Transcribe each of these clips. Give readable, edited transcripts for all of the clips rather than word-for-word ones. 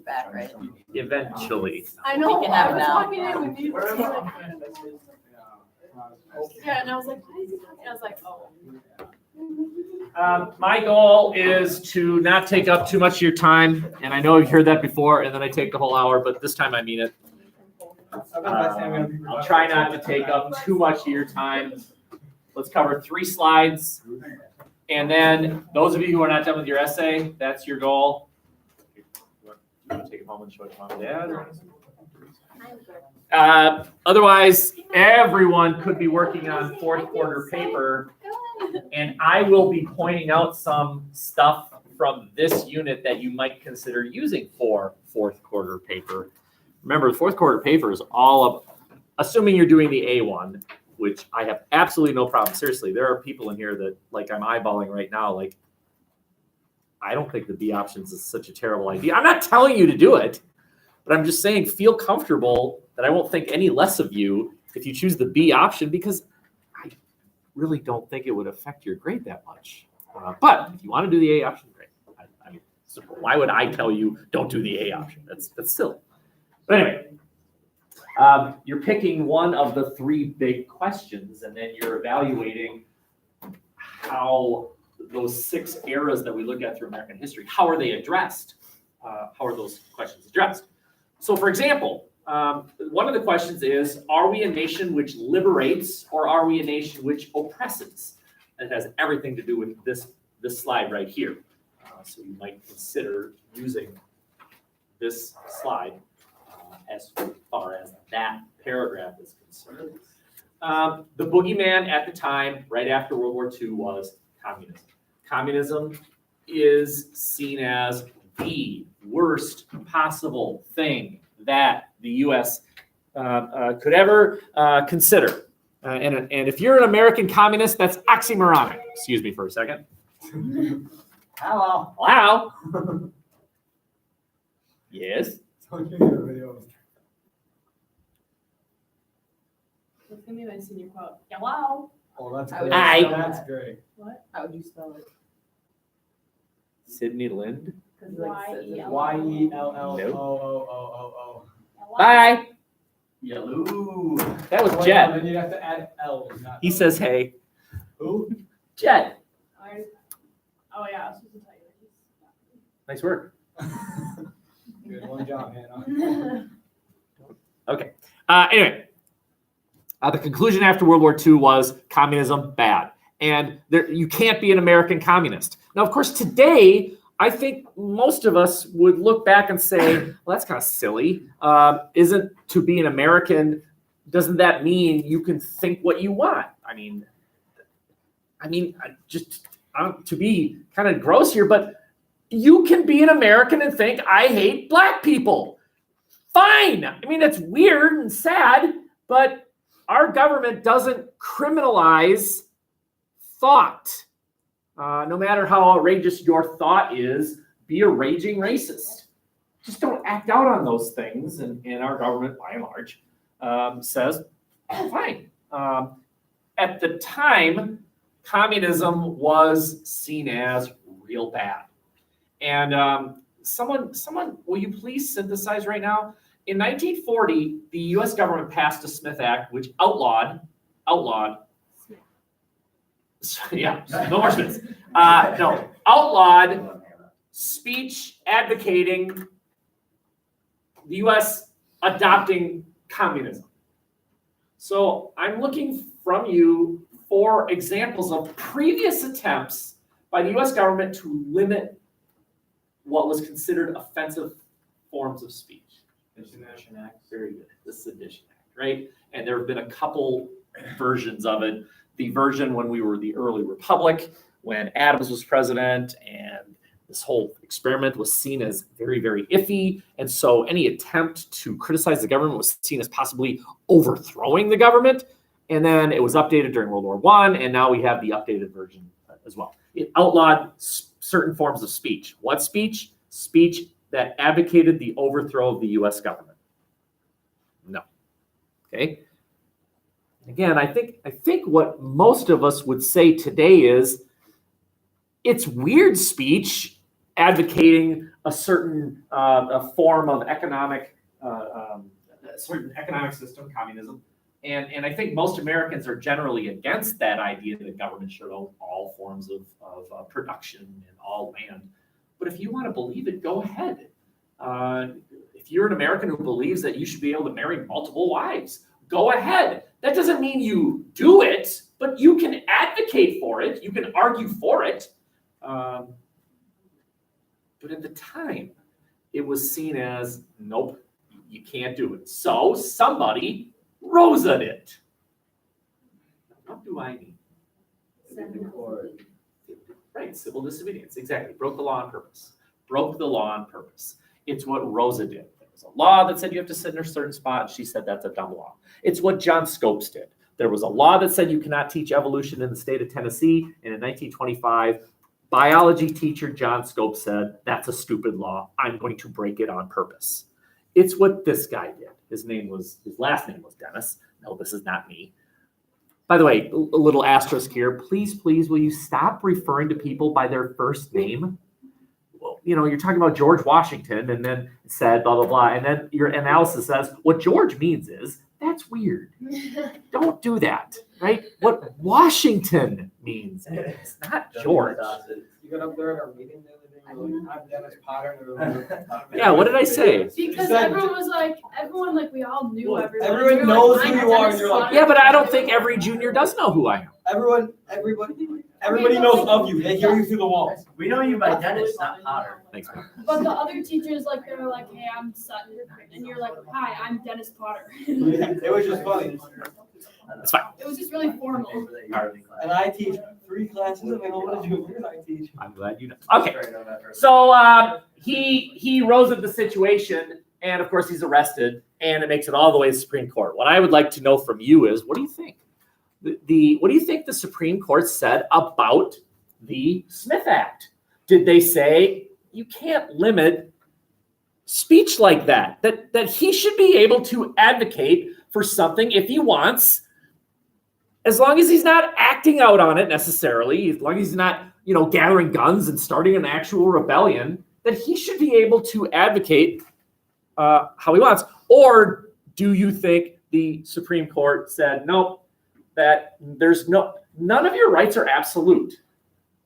back, right? Eventually. I know. We can have I was now. walking in with you. Yeah, and I was like, why is he talking? I was like, oh. My goal is to not take up too much of your time, and I know you've heard that before, and then I take the whole hour, but this time I mean it. I'll try not to take up too much of your time. Let's cover 3 slides, and then those of you who are not done with your essay, that's your goal. You want to take a moment and show it to mom and dad? Otherwise, everyone could be working on 4th quarter paper, and I will be pointing out some stuff from this unit that you might consider using for 4th quarter paper. Remember, the 4th quarter paper is all of, assuming you're doing the A1, which I have absolutely no problem. Seriously, there are people in here that, like, I'm eyeballing right now, like, I don't think the B options is such a terrible idea. I'm not telling you to do it, but I'm just saying feel comfortable that I won't think any less of you if you choose the B option, because I really don't think it would affect your grade that much. But if you want to do the A option, great. I mean, so why would I tell you don't do the A option? That's silly. But anyway, you're picking one of the 3 big questions, and then you're evaluating how those 6 eras that we look at through American history, how are they addressed? How are those questions addressed? So, for example, one of the questions is, are we a nation which liberates, or are we a nation which oppresses? It has everything to do with this slide right here. So you might consider using this slide as far as that paragraph is concerned. The boogeyman at the time, right after World War II, was communism. Communism is seen as the worst possible thing that the U.S. Could ever consider. And if you're an American communist, that's oxymoronic. Excuse me for a second. Hello. Wow. Yes. It's gonna be my senior quote. Yeah, wow. Oh, that's I would great. spell That's that. great. What? How would you spell it? Sydney Lind. Y-E-L-L. Y-E-L-L-O-O-O-O-O. Bye. Yellow. That was Oh, yeah, Jet. then you'd have to add L. Not He O. says, hey. Who? Jet. Oh yeah, I was supposed to tell you. Nice work. Good one job, Hannah. Okay. Anyway, the conclusion after World War II was communism bad, and you can't be an American communist. Now, of course, today I think most of us would look back and say, "Well, that's kind of silly. Isn't to be an American? Doesn't that mean you can think what you want?" I mean, to be kind of gross here, but you can be an American and think, I hate black people. Fine. I mean, it's weird and sad, but our government doesn't criminalize thought. No matter how outrageous your thought is, be a raging racist. Just don't act out on those things. And our government, by and large, says, fine. At the time, communism was seen as real bad. And someone, will you please synthesize right now? In 1940, the U.S. government passed the Smith Act, which outlawed, yeah, no more Smiths. Outlawed speech advocating the U.S. adopting communism. So I'm looking from you for examples of previous attempts by the U.S. government to limit what was considered offensive forms of speech. The Sedition Act. Very good. The Sedition Act, right? And there have been a couple versions of it. The version when we were the early republic, when Adams was president, and this whole experiment was seen as very, very iffy. And so any attempt to criticize the government was seen as possibly overthrowing the government. And then it was updated during World War I, and now we have the updated version as well. It outlawed certain forms of speech. What speech? Speech that advocated the overthrow of the U.S. government. No. Okay. Again, I think what most of us would say today is it's weird speech advocating a certain a form of economic, a certain economic system, communism. And I think most Americans are generally against that idea that government should own all forms of production and all land. But if you want to believe it, go ahead. If you're an American who believes that you should be able to marry multiple wives, go ahead. That doesn't mean you do it, but you can advocate for it. You can argue for it. But at the time, it was seen as, nope, you can't do it. So somebody Rosa'd it. What do I mean? Right, civil disobedience, exactly. Broke the law on purpose. Broke the law on purpose. It's what Rosa did. There was a law that said you have to sit in a certain spot. She said that's a dumb law. It's what John Scopes did. There was a law that said you cannot teach evolution in the state of Tennessee. And in 1925, biology teacher John Scopes said, that's a stupid law. I'm going to break it on purpose. It's what this guy did. His last name was Dennis. No, this is not me. By the way, a little asterisk here. Please, will you stop referring to people by their first name? Well, you're talking about George Washington and then said blah, blah, blah. And then your analysis says what George means is, that's weird. Don't do that, right? What Washington means is not George. You got up there in our meeting the other day, you're like, I'm Dennis Potter. Yeah, what did I say? Because everyone, we all knew everyone. Everyone We were knows like, who I'm you are, Dennis and you're like, Potter. Yeah, but I don't think every junior does know who I am. Everybody knows of you. They hear you through the walls. We know you by Dennis, not Potter. Thanks, man. But the other teachers, they were like, hey, I'm Sutton. And you're like, hi, I'm Dennis Potter. It was just funny. That's fine. It was just really formal. And I teach 3 classes and I know what to do. I teach. I'm glad you know. Okay, so he rose at the situation, and of course he's arrested, and it makes it all the way to the Supreme Court. What I would like to know from you is, what do you think? What do you think the Supreme Court said about the Smith Act? Did they say you can't limit speech like that? That he should be able to advocate for something if he wants, as long as he's not acting out on it necessarily, as long as he's not, gathering guns and starting an actual rebellion, that he should be able to advocate how he wants? Or do you think the Supreme Court said, nope, that none of your rights are absolute.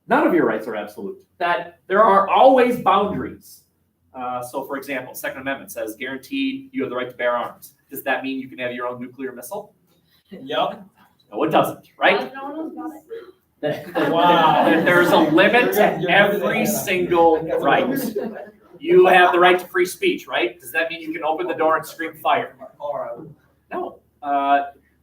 None of your rights are absolute. That there are always boundaries. So, for example, Second Amendment says guaranteed you have the right to bear arms. Does that mean you can have your own nuclear missile? Yep. No, it doesn't, right? No one knows about it. Wow. There's a limit to every single right. You have the right to free speech, right? Does that mean you can open the door and scream fire? No.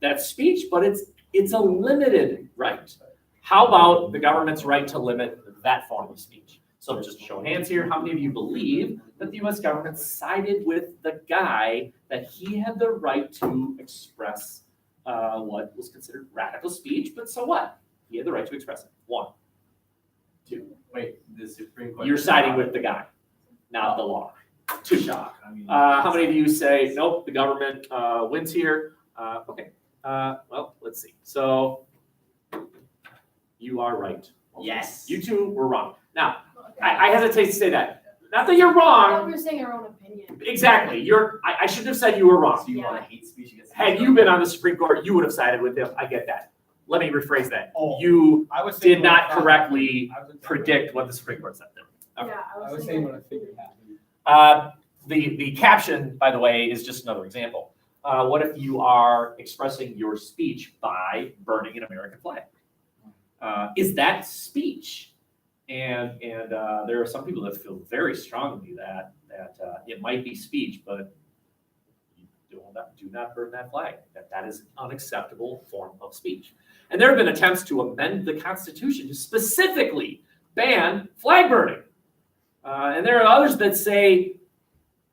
That's speech, but it's a limited right. How about the government's right to limit that form of speech? So just show hands here. How many of you believe that the U.S. government sided with the guy that he had the right to express what was considered radical speech? But so what? He had the right to express it. 1, 2. Wait, the Supreme Court. You're siding with the guy, not the law. 2. Shock. I mean, How many of you say, nope, the government wins here? Okay. Well, let's see. So you are right. Yes. You two were wrong. Now, I hesitate to say that. Not that you're I thought wrong. we were saying our own opinion. Exactly. I should have said you were wrong. So you want to hate speech against Had you been on the Supreme Court, you would have sided with him. I get that. Let me rephrase that. Oh, You I was did not correctly I was saying predict what the Supreme Court said there. Yeah, I was saying what I figured happened. The caption, by the way, is just another example. What if you are expressing your speech by burning an American flag? Is that speech? And there are some people that feel very strongly that it might be speech, but you do not burn that flag. That is an unacceptable form of speech. And there have been attempts to amend the Constitution to specifically ban flag burning. And there are others that say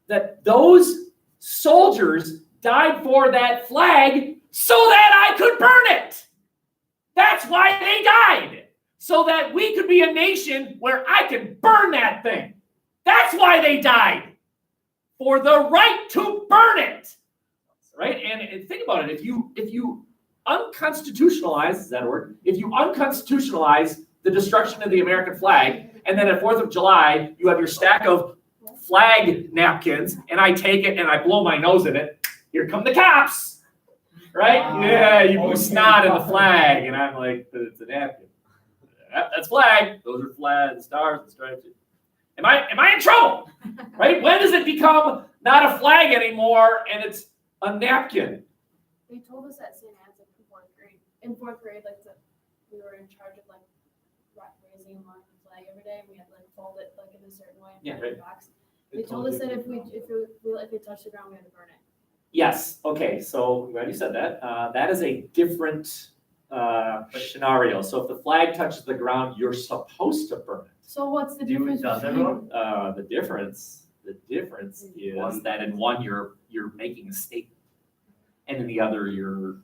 that those soldiers died for that flag so that I could burn it. That's why they died. So that we could be a nation where I could burn that thing. That's why they died. For the right to burn it. Right? And think about it. If you unconstitutionalize, is that a word? If you unconstitutionalize the destruction of the American flag And then at 4th of July, you have your stack of flag napkins, and I take it and I blow my nose in it. Here come the cops, right? Yeah, you blew snot in the flag, and I'm like, but it's a napkin. That's flag. Those are flags, stars, and stripes. Am I in trouble? Right? When does it become not a flag anymore and it's a napkin? They told us at St. Anne's in fourth grade. In fourth grade, we were in charge of raising and lowering the flag every day. We had to fold it in a certain way and put it in a box. They told us that if it touched the ground, we had to burn it. Yes. Okay. So I'm glad you said that. That is a different scenario. So if the flag touches the ground, you're supposed to burn it. So what's the difference does between? everyone? The difference is that in one you're making a statement, and in the other you're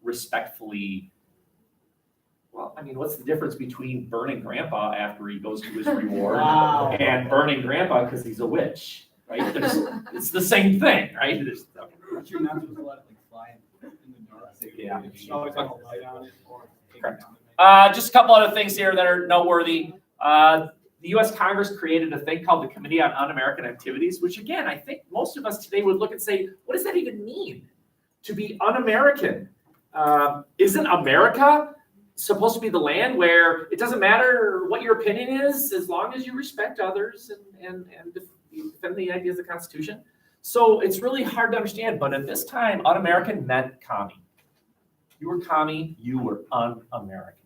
respectfully. Well, I mean, what's the difference between burning Grandpa after he goes to his reward and burning Grandpa because he's a witch, right? It's the same thing, right? But you're not supposed to let it fly in the dark. Yeah. You should always have a light on it or take it Correct. down. Just a couple other things here that are noteworthy. The U.S. Congress created a thing called the Committee on Un-American Activities, which again, I think most of us today would look and say, what does that even mean? To be un-American? Isn't America supposed to be the land where it doesn't matter what your opinion is as long as you respect others and defend the ideas of the Constitution? So it's really hard to understand, but at this time, un-American meant commie. You were commie, you were un-American.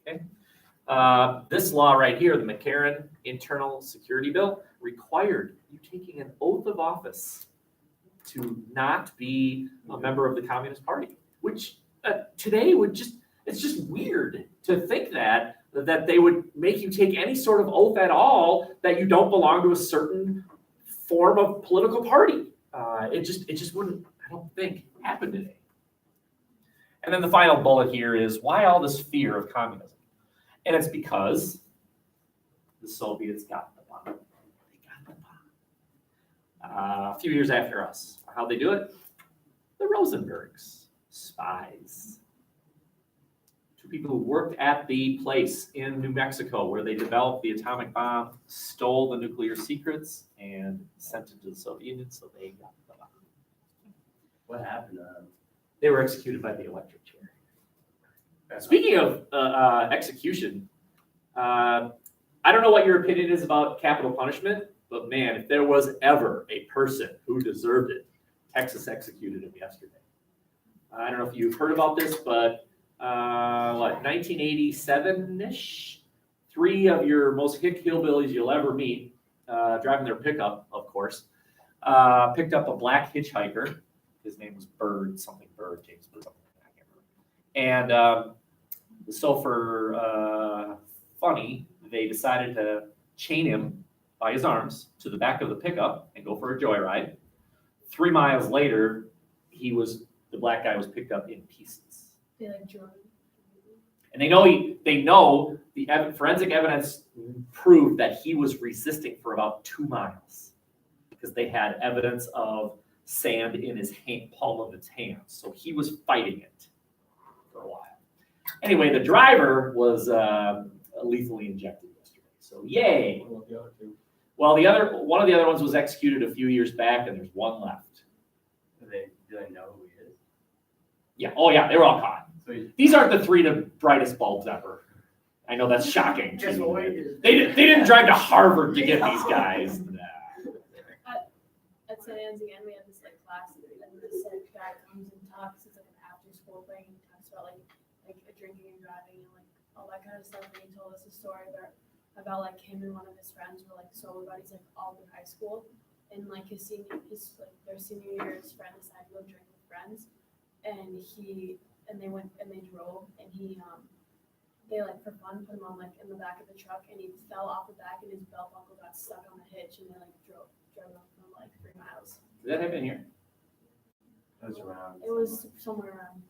Okay? This law right here, the McCarran Internal Security Bill, required you taking an oath of office to not be a member of the Communist Party, which today it's just weird to think that they would make you take any sort of oath at all that you don't belong to a certain form of political party. It just wouldn't, I don't think, happen today. And then the final bullet here is why all this fear of communism? And it's because the Soviets got the bomb. They got the bomb. A few years after us. How'd they do it? The Rosenbergs, spies. Two people who worked at the place in New Mexico where they developed the atomic bomb, stole the nuclear secrets, and sent it to the Soviet Union, so they got the bomb. What happened to them? They were executed by the electric chair. Speaking of execution, I don't know what your opinion is about capital punishment, but man, if there was ever a person who deserved it, Texas executed him yesterday. I don't know if you've heard about this, but 1987-ish, three of your most hick hillbillies you'll ever meet, driving their pickup, of course, picked up a black hitchhiker. His name was James Bird, I can't remember. And so for funny, they decided to chain him by his arms to the back of the pickup and go for a joyride. 3 miles later, the black guy was picked up in pieces. They drove. And they know the forensic evidence proved that he was resisting for about 2 miles because they had evidence of sand in his palm of his hand. So he was fighting it for a while. Anyway, the driver was lethally injected yesterday. So yay. Well, one of the other ones was executed a few years back, and there's one left. Do they know who he is? Yeah. Oh yeah, they were all caught. So These aren't the 3 brightest bulbs ever. I know that's shocking. Guess what we did? They didn't drive to Harvard to get these guys. At St. Anne's again, we had this class, and this guy comes and talks. It's an after-school thing. He talks about like drinking and driving and all that kind of stuff. And he told us a story about him and one of his friends were sober buddies all through high school. And their senior year, his friend decided to go drink with friends, and they went and they drove, and they for fun put him on in the back of the truck, and he fell off the back, and his belt buckle got stuck on the hitch, and they drove off from 3 miles. Did that happen here? It was around. It was somewhere around.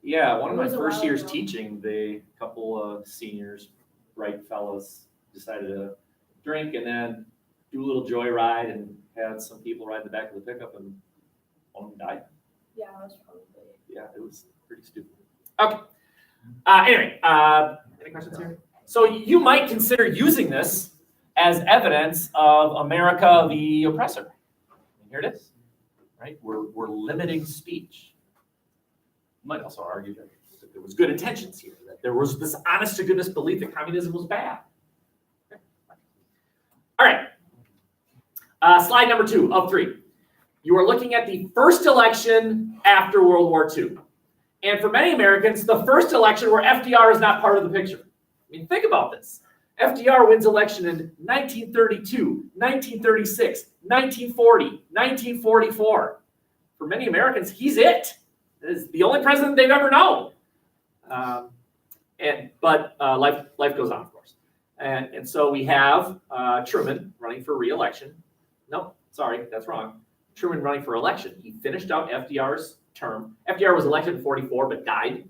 Yeah, one of It my was a first while years ago. teaching, a couple of seniors, bright fellows, decided to drink and then do a little joyride and had some people ride the back of the pickup, and one of them died. Yeah, it was probably. Yeah, it was pretty stupid. Okay. Anyway, any questions here? So you might consider using this as evidence of America the oppressor. And here it is, right? We're limiting speech. You might also argue that there was good intentions here, that there was this honest to goodness belief that communism was bad. All right. Slide number 2 of 3. You are looking at the first election after World War II. And for many Americans, the first election where FDR is not part of the picture. I mean, think about this. FDR wins election in 1932, 1936, 1940, 1944. For many Americans, he's it. He's the only president they've ever known. But life goes on, of course. And so we have Truman running for re-election. No, sorry, that's wrong. Truman running for election. He finished out FDR's term. FDR was elected in 44, but died.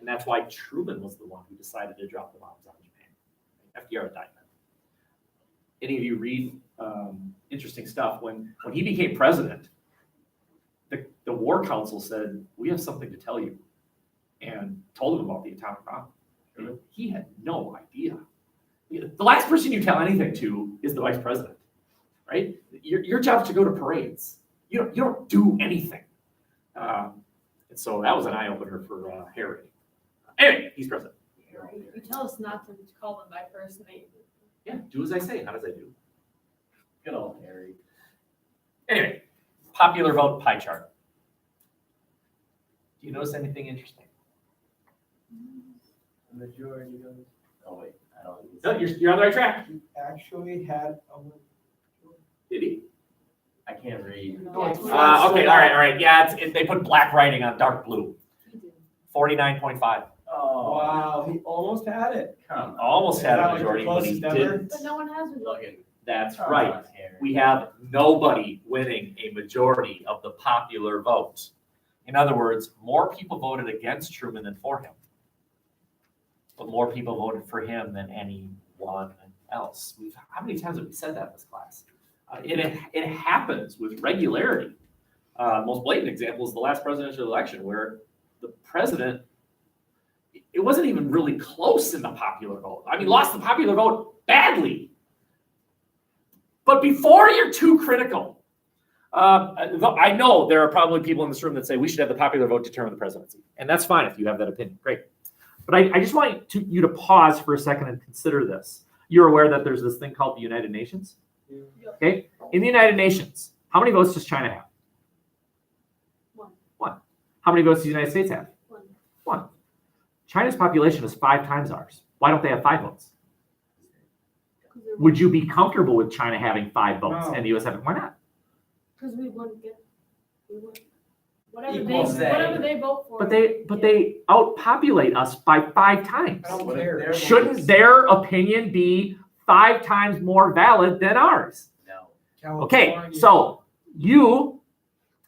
And that's why Truman was the one who decided to drop the bombs on Japan. FDR died then. Any of you read interesting stuff? When he became president, the War Council said, we have something to tell you, and told him about the atomic bomb. And he had no idea. The last person you tell anything to is the vice president, right? Your job is to go to parades. You don't do anything. And so that was an eye-opener for Harry. Anyway, he's president. You tell us not to call them by first name. Yeah, do as I say, not as I do. Good old Harry. Anyway, popular vote pie chart. Do you notice anything interesting? The majority goes. Oh wait, I don't. No, you're on the right track. He actually had a. Did he? I can't read. Okay, all right. Yeah, they put black writing on dark blue. 49.5. Oh Wow, he almost had it. come on. Almost had a majority, but he Closest ever? didn't. But no one has been Looking. That's Come right. on, Harry. We have nobody winning a majority of the popular vote. In other words, more people voted against Truman than for him. But more people voted for him than anyone else. How many times have we said that in this class? It happens with regularity. Most blatant example is the last presidential election where the president, it wasn't even really close in the popular vote. I mean, lost the popular vote badly. But before you're too critical, I know there are probably people in this room that say we should have the popular vote determine the presidency. And that's fine if you have that opinion. Great. But I just want you to pause for a second and consider this. You're aware that there's this thing called the United Nations? Okay? In the United Nations, how many votes does China have? One. How many votes does the United States have? One. China's population is 5 times ours. Why don't they have 5 votes? Would you be comfortable with China having 5 votes and the U.S. having? Why not? Because we wouldn't get. Whatever Equal say. whatever they vote for. But they outpopulate us by 5 times. I don't What if care. their vote Shouldn't is- their opinion be 5 times more valid than ours? No. Okay, California. so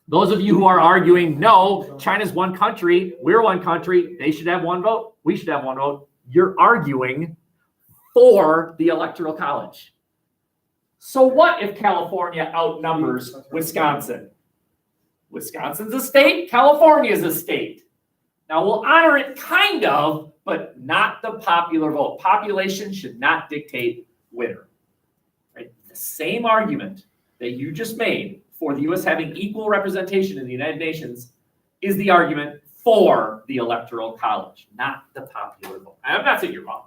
those of you who are arguing, no, China's one country, we're one country, they should have 1 vote, we should have 1 vote, you're arguing for the Electoral College. So what if California outnumbers Wisconsin? Wisconsin's a state, California's a state. Now we'll honor it kind of, but not the popular vote. Population should not dictate winner. Right? The same argument that you just made for the U.S. having equal representation in the United Nations is the argument for the Electoral College, not the popular vote. I'm not saying you're wrong.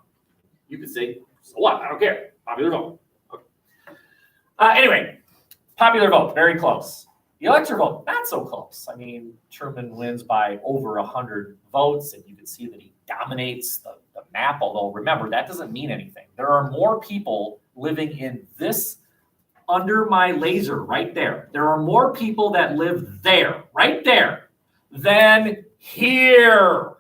You could say, so what? I don't care. Popular vote. Okay. Anyway, popular vote, very close. The electoral vote, not so close. I mean, Truman wins by over 100 votes, and you can see that he dominates the map, although remember, that doesn't mean anything. There are more people living in this, under my laser right there. There are more people that live there, right there, than here.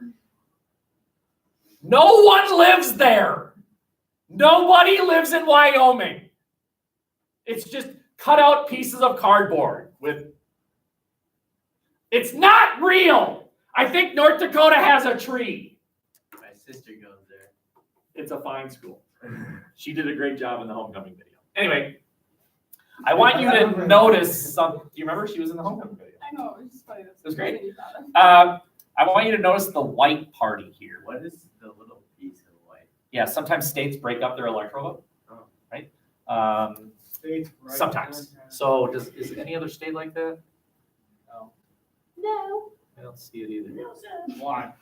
No one lives there. Nobody lives in Wyoming. It's just cut out pieces of cardboard with, it's not real. I think North Dakota has a tree. My sister goes there. It's a fine school. She did a great job in the homecoming video. Anyway, I want you to notice some, do you remember she was in the homecoming video? I know, it was just funny. It was great. I want you to notice the white party here. What is the little piece of white? Yeah, sometimes states break up their electoral vote, Oh. right? States, right? Sometimes. So is any other state like that? No. I don't see it either. No, sir. Why?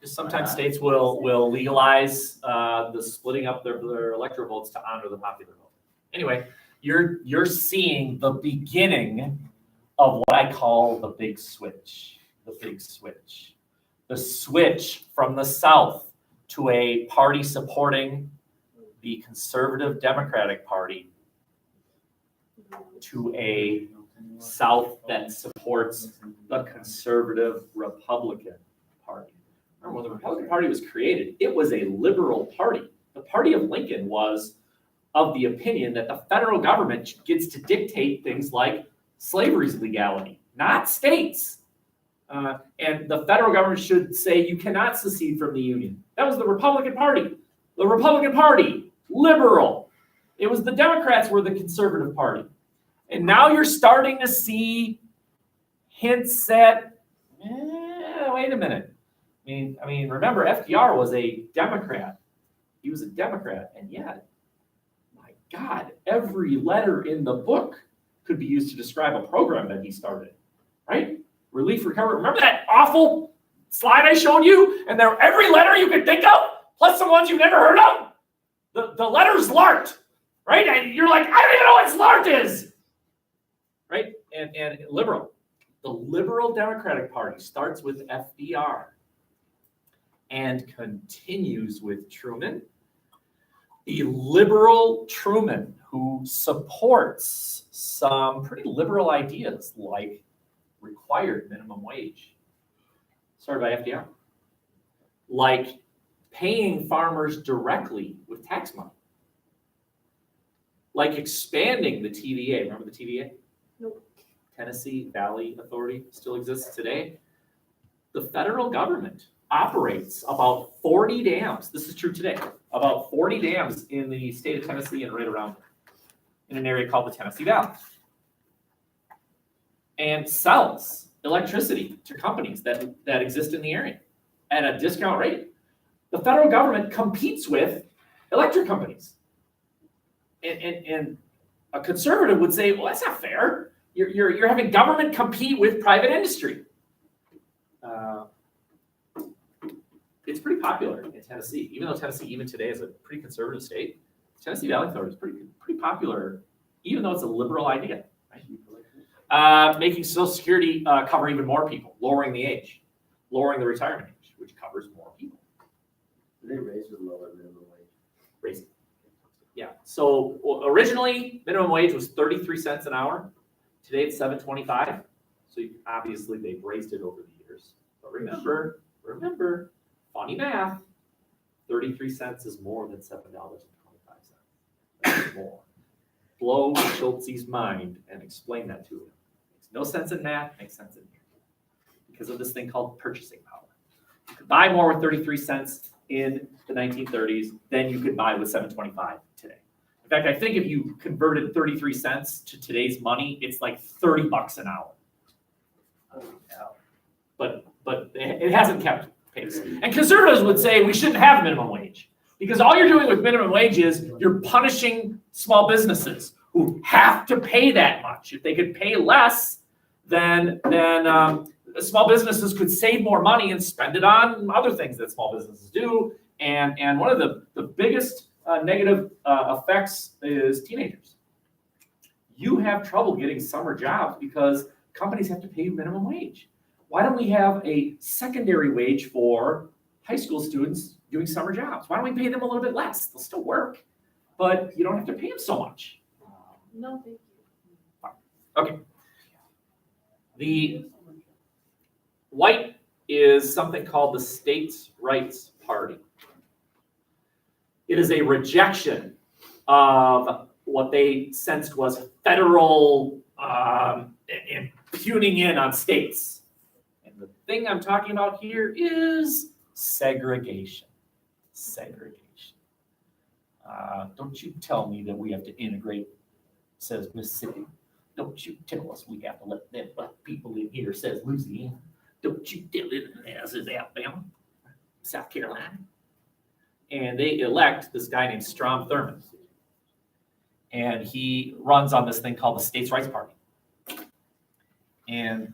Just sometimes states will legalize the splitting up their electoral votes to honor the popular vote. Anyway, you're seeing the beginning of what I call the big switch. The big switch. The switch from the South to a party supporting the conservative Democratic Party to a South that supports the conservative Republican Party. Remember, when the Republican Party was created, it was a liberal party. The party of Lincoln was of the opinion that the federal government gets to dictate things like slavery's legality, not states. And the federal government should say you cannot secede from the Union. That was the Republican Party. The Republican Party, liberal. It was the Democrats were the conservative party. And now you're starting to see hints at, wait a minute. I mean, remember, FDR was a Democrat. He was a Democrat, and yet, my God, every letter in the book could be used to describe a program that he started, right? Relief, recovery. Remember that awful slide I showed you? And there, every letter you could think of, plus some ones you've never heard of. The letter's LART, right? And you're like, I don't even know what SLART is, right? And liberal. The Liberal Democratic Party starts with FDR and continues with Truman. The liberal Truman, who supports some pretty liberal ideas like required minimum wage, started by FDR, like paying farmers directly with tax money, like expanding the TVA. Remember the TVA? Nope. Tennessee Valley Authority still exists today. The federal government operates about 40 dams. This is true today. About 40 dams in the state of Tennessee and right around in an area called the Tennessee Valley. And sells electricity to companies that exist in the area at a discount rate. The federal government competes with electric companies. And a conservative would say, well, that's not fair. You're having government compete with private industry. It's pretty popular in Tennessee, even though Tennessee, even today, is a pretty conservative state. Tennessee Valley Authority is pretty popular, even though it's a liberal idea. Right? Making Social Security cover even more people, lowering the age, lowering the retirement age, which covers more people. They raised the lower minimum wage. Raising. Yeah. So originally, minimum wage was 33 cents an hour. Today it's $7.25. So obviously they've raised it over the years. But remember, funny math, 33 cents is more than $7.25. That's more. Blow Schultz's mind and explain that to him. Makes no sense in math, makes sense in here. Because of this thing called purchasing power. You could buy more with 33 cents in the 1930s than you could buy with $7.25 today. In fact, I think if you converted 33 cents to today's money, it's like $30 an hour. But it hasn't kept pace. And conservatives would say we shouldn't have minimum wage because all you're doing with minimum wage is you're punishing small businesses who have to pay that much. If they could pay less, then small businesses could save more money and spend it on other things that small businesses do. And one of the biggest negative effects is teenagers. You have trouble getting summer jobs because companies have to pay you minimum wage. Why don't we have a secondary wage for high school students doing summer jobs? Why don't we pay them a little bit less? They'll still work, but you don't have to pay them so much. No, thank you. Okay. The white is something called the States' Rights Party. It is a rejection of what they sensed was federal impugning in on states. And the thing I'm talking about here is segregation. Segregation. Don't you tell me that we have to integrate, says Mississippi. Don't you tell us we have to let them black people in here, says Louisiana. Don't you tell it, says Alabama, South Carolina. and they elect this guy named Strom Thurmond. And he runs on this thing called the States' Rights Party. And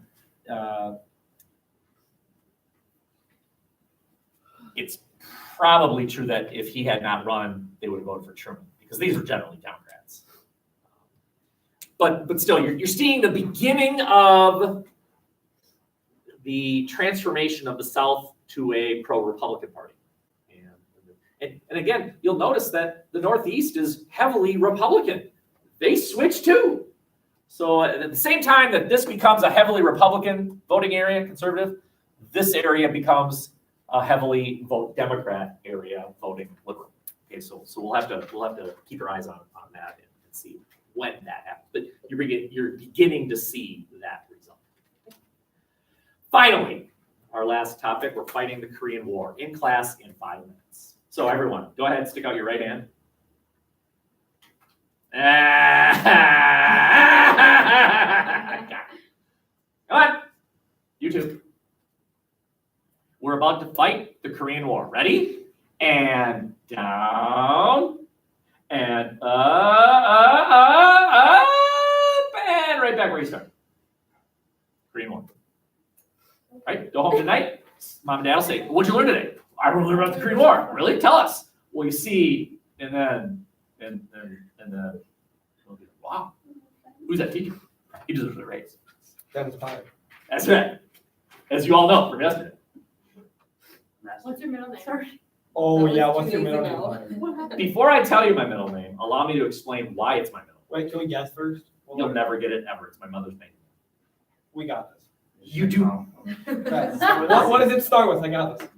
it's probably true that if he had not run, they would have voted for Truman, because these are generally Democrats. But still, you're seeing the beginning of the transformation of the South to a pro-Republican party. And again, you'll notice that the Northeast is heavily Republican. They switch too. So at the same time that this becomes a heavily Republican voting area, conservative, this area becomes a heavily Democrat area voting liberal. Okay, so we'll have to keep our eyes on that and see when that happens. But you're beginning to see that result. Finally, our last topic, we're fighting the Korean War in class in 5 minutes. So everyone, go ahead and stick out your right hand. Come on, you two. We're about to fight the Korean War. Ready? And down, and up, and right back where you started. Korean War. All right, go home tonight. Mom and Dad will say, what'd you learn today? I learned about the Korean War. Really? Tell us. Well, you see, and then, wow, who's that teacher? He deserves a raise. Dennis Potter. That's right. As you all know from yesterday. What's your middle name? Sorry. Oh, That yeah, was what's 2 your days middle ago. name? What happened? Before I tell you my middle name, allow me to explain why it's my middle name. Wait, can we guess first? You'll never get it ever. It's my mother's name. We got this. You do. Bet. What does it start with? I got this.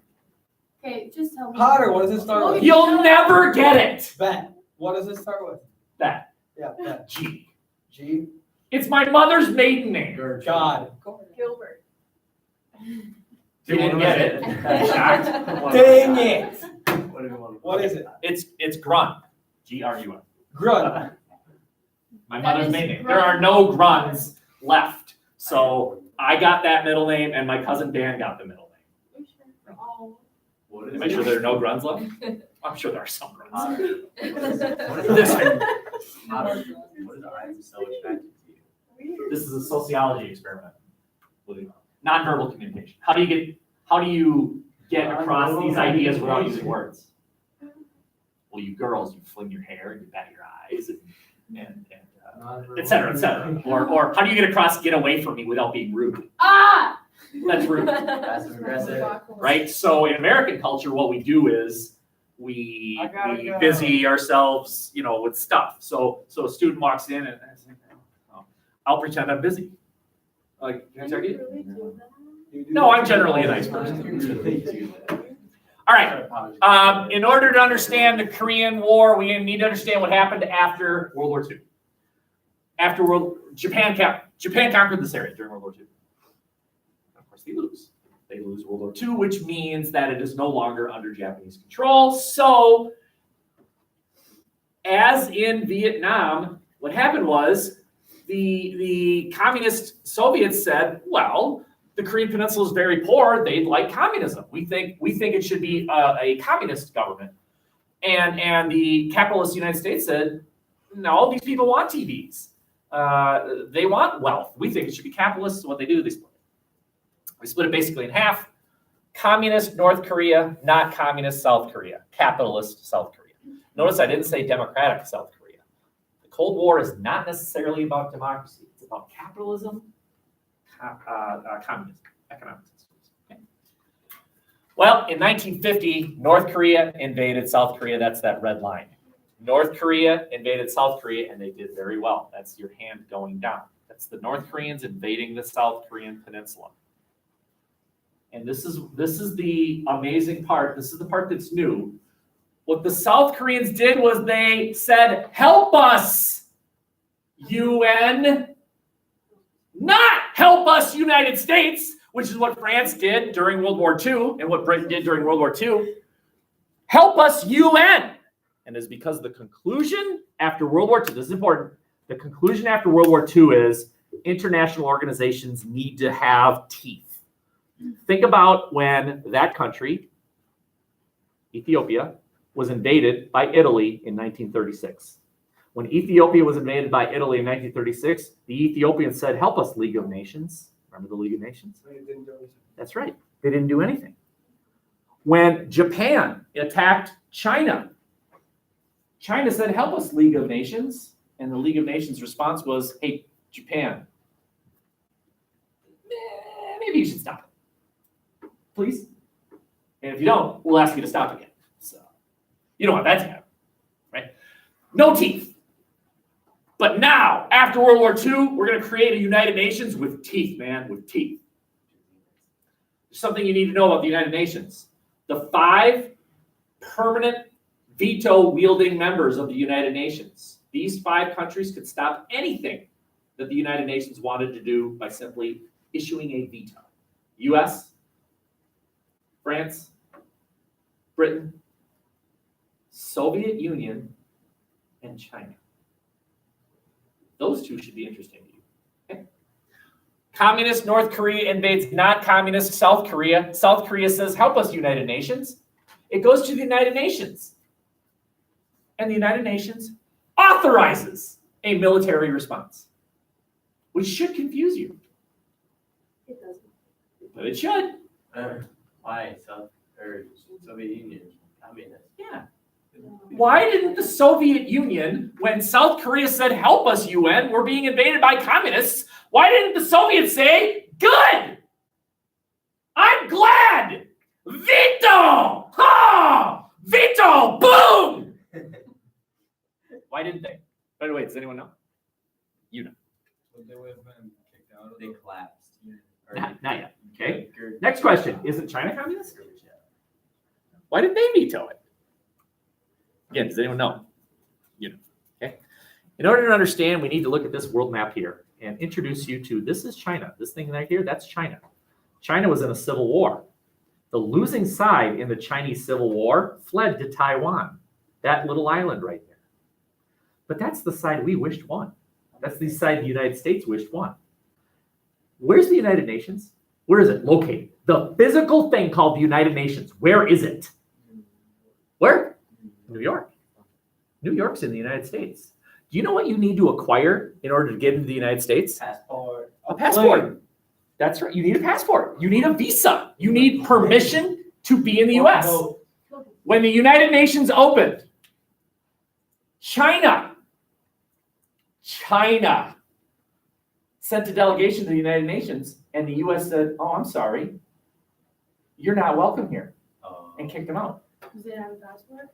Okay, just tell me. Potter, what does it start with? You'll never get it. Bet. What does it start with? That. Yeah, bet. G. G. It's my mother's maiden name. God. Gilbert. You didn't get it. I'm shocked. Dang it. What is it? It's Grun. Grun. Grun. My That mother's is maiden name. Grun. There are no Gruns left. So I got that middle name, and my cousin Dan got the middle name. Oh. To make sure there are no Gruns left. I'm sure there are some Gruns. What is I'm so attracted to you? This is a sociology experiment. Nonverbal communication. How do you get across these ideas without using words? Well, you girls, you fling your hair and you bat your eyes and et cetera, et cetera. Or how do you get across, get away from me without being rude? Ah! That's rude, Passive aggressive. right? So in American culture, what we do is we I gotta go. busy ourselves, with stuff. So a student walks in and I say, oh, I'll pretend I'm busy. Like, can I tell you? Really do that? No, I'm generally a nice person. All right. In order to understand the Korean War, we need to understand what happened after World War II. Japan conquered this area during World War II. Of course, they lose. They lose World War II, which means that it is no longer under Japanese control. So, as in Vietnam, what happened was the communist Soviets said, well, the Korean Peninsula is very poor. They'd like communism. We think it should be a communist government. And the capitalist United States said, no, these people want TVs. They want wealth. We think it should be capitalist. So what they do, they split it. We split it basically in half. Communist North Korea, not communist South Korea. Capitalist South Korea. Notice I didn't say democratic South Korea. The Cold War is not necessarily about democracy. It's about capitalism, communism, economic systems. Okay. Well, in 1950, North Korea invaded South Korea. That's that red line. North Korea invaded South Korea, and they did very well. That's your hand going down. That's the North Koreans invading the South Korean peninsula. And this is the amazing part. This is the part that's new. What the South Koreans did was they said, help us, UN, not help us, United States, which is what France did during World War II and what Britain did during World War II. Help us, UN. And it's because the conclusion after World War II, this is important, the conclusion after World War II is international organizations need to have teeth. Think about when that country, Ethiopia, was invaded by Italy in 1936. When Ethiopia was invaded by Italy in 1936, the Ethiopians said, help us, League of Nations. Remember the League of Nations? They didn't do anything. That's right. They didn't do anything. When Japan attacked China, China said, help us, League of Nations. And the League of Nations response was, hey, Japan, maybe you should stop it. Please? And if you don't, we'll ask you to stop again. So you don't want that to happen, right? No teeth. But now, after World War II, we're going to create a United Nations with teeth, man, with teeth. There's something you need to know about the United Nations. The 5 permanent veto-wielding members of the United Nations. These 5 countries could stop anything that the United Nations wanted to do by simply issuing a veto. US, France, Britain, Soviet Union, and China. Those 2 should be interesting to you. Okay? Communist North Korea invades not communist South Korea. South Korea says, help us, United Nations. It goes to the United Nations. And the United Nations authorizes a military response, which should confuse you. It doesn't. But it should. Why Soviet Union, communist? Yeah. Why didn't the Soviet Union, when South Korea said, help us, UN, we're being invaded by communists, why didn't the Soviets say, good, I'm glad, veto, ha, veto, boom? Why didn't they? By the way, does anyone know? You know. They would have been kicked out of They collapsed. Not yet. Okay. Next question. Isn't China communist? Why did they veto it? Again, does anyone know? You know. Okay. In order to understand, we need to look at this world map here and introduce you to, this is China. This thing right here, that's China. China was in a civil war. The losing side in the Chinese Civil War fled to Taiwan, that little island right there. But that's the side we wished won. That's the side the United States wished won. Where's the United Nations? Where is it located? The physical thing called the United Nations. Where is it? Where? New York. New York's in the United States. Do you know what you need to acquire in order to get into the United States? Passport. A passport. That's right. You need a passport. You need a visa. You need permission to be in the U.S. When the United Nations opened, China sent a delegation to the United Nations, and the U.S. said, oh, I'm sorry, you're not welcome here, and kicked them out. Because they didn't have a passport?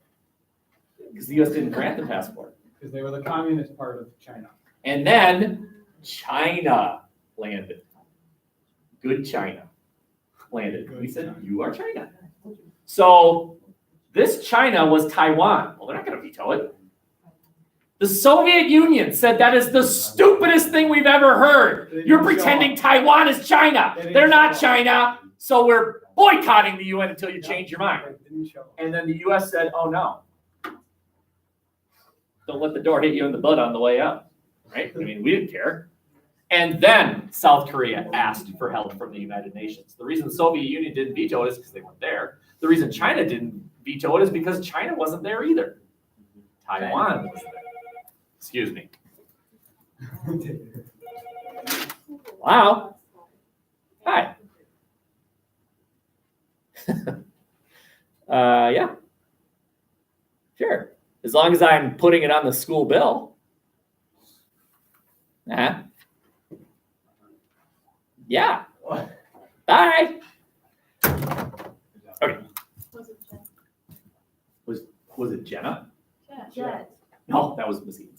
Because the U.S. didn't grant the passport. because they were the communist part of China. And then China landed. Good China landed. We said, you are China. So this China was Taiwan. Well, they're not going to veto it. The Soviet Union said that is the stupidest thing we've ever heard. You're pretending Taiwan is China. They're not China. So we're boycotting the UN until you change your mind. And then the US said, oh no. Don't let the door hit you in the butt on the way out. Right? I mean, we didn't care. And then South Korea asked for help from the United Nations. The reason the Soviet Union didn't veto it is because they weren't there. The reason China didn't veto it is because China wasn't there either. Taiwan was there. Excuse me. Wow. Hi. Yeah. Sure. As long as I'm putting it on the school bill. Yeah. Bye. Okay. Was it Jenna? Yeah. No, that was Missy.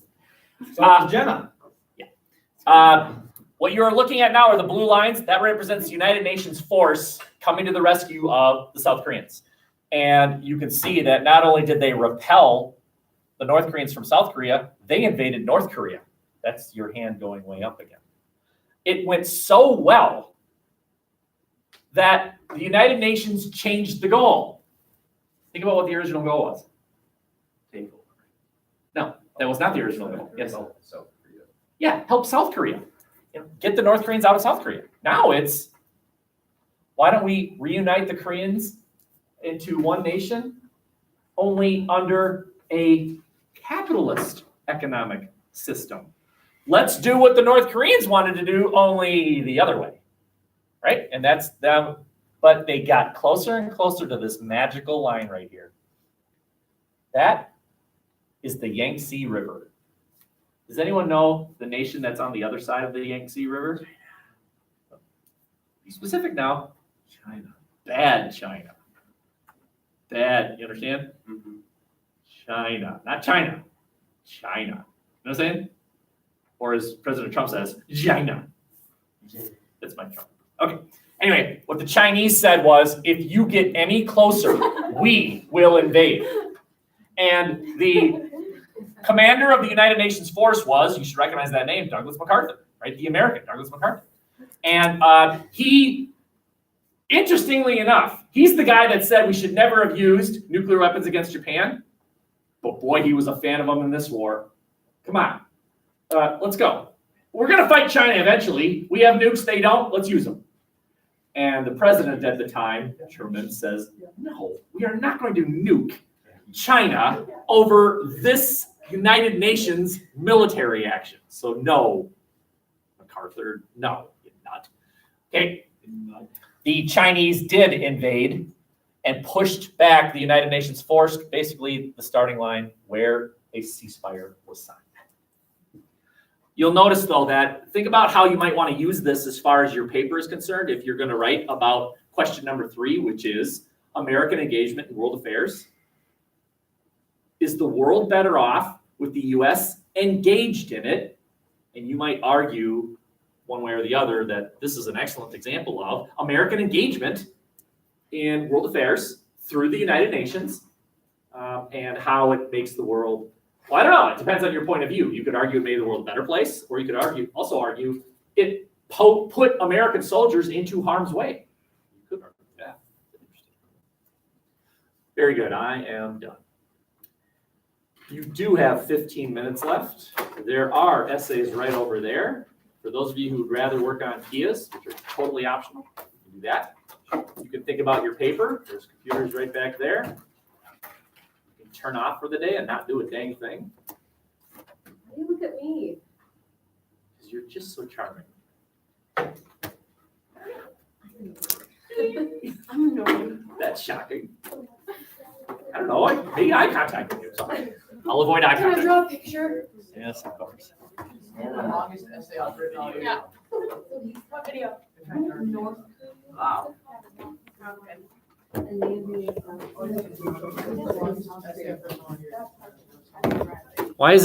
So Jenna. Yeah. What you are looking at now are the blue lines. That represents the United Nations force coming to the rescue of the South Koreans. And you can see that not only did they repel the North Koreans from South Korea, they invaded North Korea. That's your hand going way up again. It went so well that the United Nations changed the goal. Think about what the original goal was. No, that was not the original goal. Yes. Yeah, help South Korea. Get the North Koreans out of South Korea. Now it's, why don't we reunite the Koreans into one nation only under a capitalist economic system. Let's do what the North Koreans wanted to do, only the other way, right? And that's them, but they got closer and closer to this magical line right here. That is the Yangtze River. Does anyone know the nation that's on the other side of the Yangtze River? Be specific now. China. Bad China. Bad, you understand? Mhm. China, not China. China. You know what I'm saying? Or as President Trump says, China. That's my Trump. Okay. Anyway, what the Chinese said was, if you get any closer, we will invade. And the commander of the United Nations force was, you should recognize that name, Douglas MacArthur, right? The American Douglas MacArthur. And he, interestingly enough, he's the guy that said we should never have used nuclear weapons against Japan. But boy, he was a fan of them in this war. Come on, let's go. We're gonna fight China eventually. We have nukes, they don't, let's use them. And the president at the time, Truman, says, no, we are not going to nuke China over this United Nations military action. So no, MacArthur, no, not. Okay, the Chinese did invade and pushed back the United Nations force, basically the starting line where a ceasefire was signed. You'll notice though that, think about how you might want to use this as far as your paper is concerned if you're going to write about question number 3, which is American engagement in world affairs. Is the world better off with the US engaged in it? And you might argue one way or the other that this is an excellent example of American engagement in world affairs through the United Nations and how it makes the world, well, I don't know, it depends on your point of view. You could argue it made the world a better place, or you could also argue it put American soldiers into harm's way. You could argue that. Very good, I am done. You do have 15 minutes left. There are essays right over there. For those of you who would rather work on Kias, which are totally optional, you can do that. You can think about your paper. There's computers right back there. You can turn off for the day and not do a dang thing. Why do you look at me? Because you're just so charming. I'm annoying. That's shocking. I don't know. I made eye contact with you. Sorry. I'll avoid eye Can I contact. draw a picture? Yes, of course. And the longest essay I've written all year. Yeah. What video? North. Wow. Okay. And maybe. Essay I've written all year. Why is